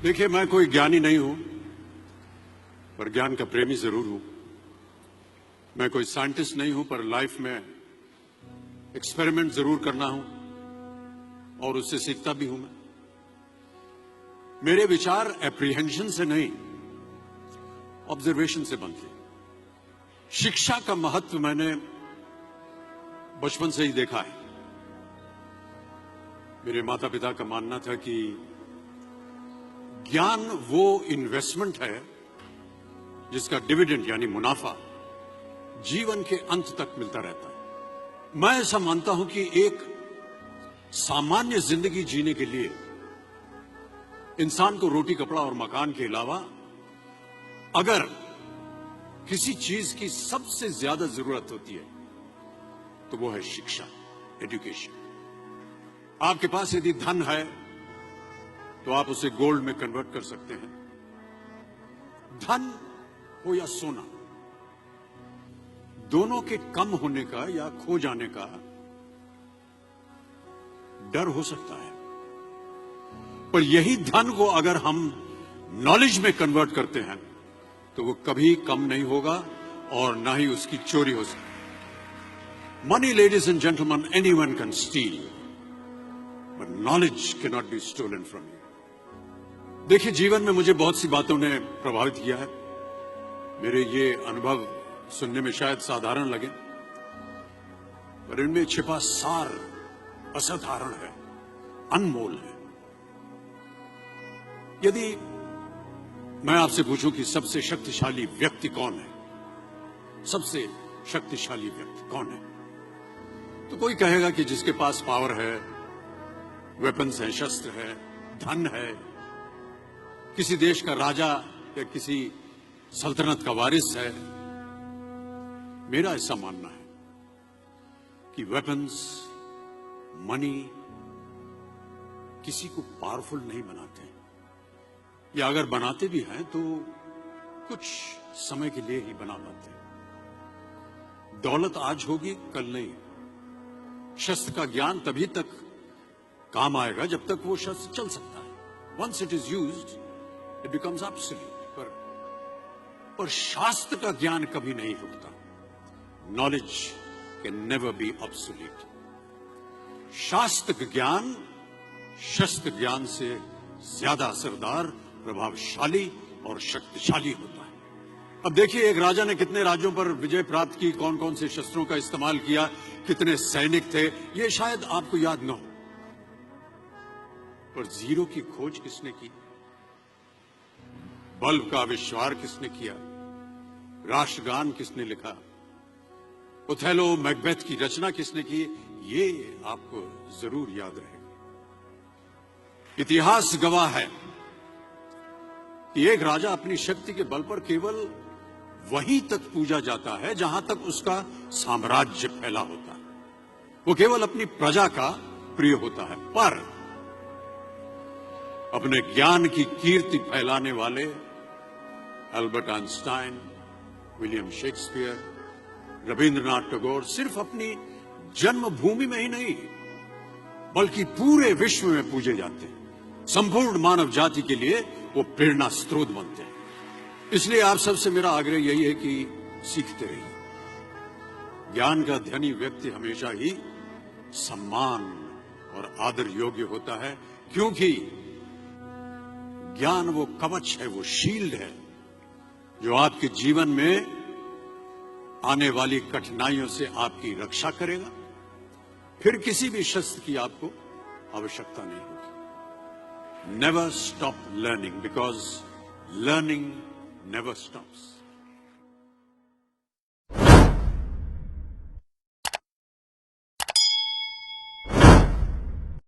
देखिए, मैं कोई ज्ञानी नहीं हूं, पर ज्ञान का प्रेमी जरूर हूं। मैं कोई साइंटिस्ट नहीं हूं, पर लाइफ में एक्सपेरिमेंट जरूर करना हूं और उससे सीखता भी हूं। मेरे विचार एप्रीहेंशन से नहीं, ऑब्जर्वेशन से बनते हैं। शिक्षा का महत्व मैंने बचपन से ही देखा है। मेरे माता पिता का मानना था कि ज्ञान वो इन्वेस्टमेंट है जिसका डिविडेंड यानी मुनाफा जीवन के अंत तक मिलता रहता है। मैं ऐसा मानता हूं कि एक सामान्य जिंदगी जीने के लिए इंसान को रोटी कपड़ा और मकान के अलावा अगर किसी चीज की सबसे ज्यादा जरूरत होती है तो वो है शिक्षा, एजुकेशन। आपके पास यदि धन है तो आप उसे गोल्ड में कन्वर्ट कर सकते हैं। धन हो या सोना, दोनों के कम होने का या खो जाने का डर हो सकता है, पर यही धन को अगर हम नॉलेज में कन्वर्ट करते हैं तो वो कभी कम नहीं होगा और ना ही उसकी चोरी हो सकती। Money, ladies and gentleman, anyone can steal, but knowledge can not be stolen from you. देखिए, जीवन में मुझे बहुत सी बातों ने प्रभावित किया है। मेरे ये अनुभव सुनने में शायद साधारण लगे, पर इनमें छिपा सार असाधारण है, अनमोल है। यदि मैं आपसे पूछूं कि सबसे शक्तिशाली व्यक्ति कौन है, सबसे शक्तिशाली व्यक्ति कौन है, तो कोई कहेगा कि जिसके पास पावर है, वेपन्स है, शस्त्र है, धन है, किसी देश का राजा या किसी सल्तनत का वारिस है। मेरा ऐसा मानना है कि वेपन्स, मनी किसी को पावरफुल नहीं बनाते, या अगर बनाते भी हैं तो कुछ समय के लिए ही बना पाते हैं। दौलत आज होगी, कल नहीं। शस्त्र का ज्ञान तभी तक काम आएगा जब तक वो शस्त्र चल सकता है। Once it is used it becomes absolute. पर शास्त्र का ज्ञान कभी नहीं रुकता। Knowledge can never be obsolete. शास्त्र ज्ञान शस्त्र ज्ञान से ज्यादा असरदार, प्रभावशाली और शक्तिशाली होता है। अब देखिए, एक राजा ने कितने राज्यों पर विजय प्राप्त की, कौन कौन से शस्त्रों का इस्तेमाल किया, कितने सैनिक थे, ये शायद आपको याद न हो, पर जीरो की खोज किसने की, बल्ब का आविष्कार किसने किया, राष्ट्रगान किसने लिखा, ओथेलो, मैकबेथ की रचना किसने की, ये आपको जरूर याद रहेगा। इतिहास गवाह है कि एक राजा अपनी शक्ति के बल पर केवल वहीं तक पूजा जाता है जहां तक उसका साम्राज्य फैला होता है। वो केवल अपनी प्रजा का प्रिय होता है। पर अपने ज्ञान की कीर्ति फैलाने वाले Albert Einstein, William Shakespeare, Rabindranath Tagore सिर्फ अपनी जन्मभूमि में ही नहीं बल्कि पूरे विश्व में पूजे जाते हैं। संपूर्ण मानव जाति के लिए वो प्रेरणा स्रोत बनते हैं। इसलिए आप सबसे मेरा आग्रह यही है कि सीखते रहिए। ज्ञान का धनी व्यक्ति हमेशा ही सम्मान और आदर योग्य होता है, क्योंकि ज्ञान वो कवच है, वो शील्ड है जो आपके जीवन में आने वाली कठिनाइयों से आपकी रक्षा करेगा। फिर किसी भी शस्त्र की आपको आवश्यकता नहीं होगी। Never stop learning, because learning never stops.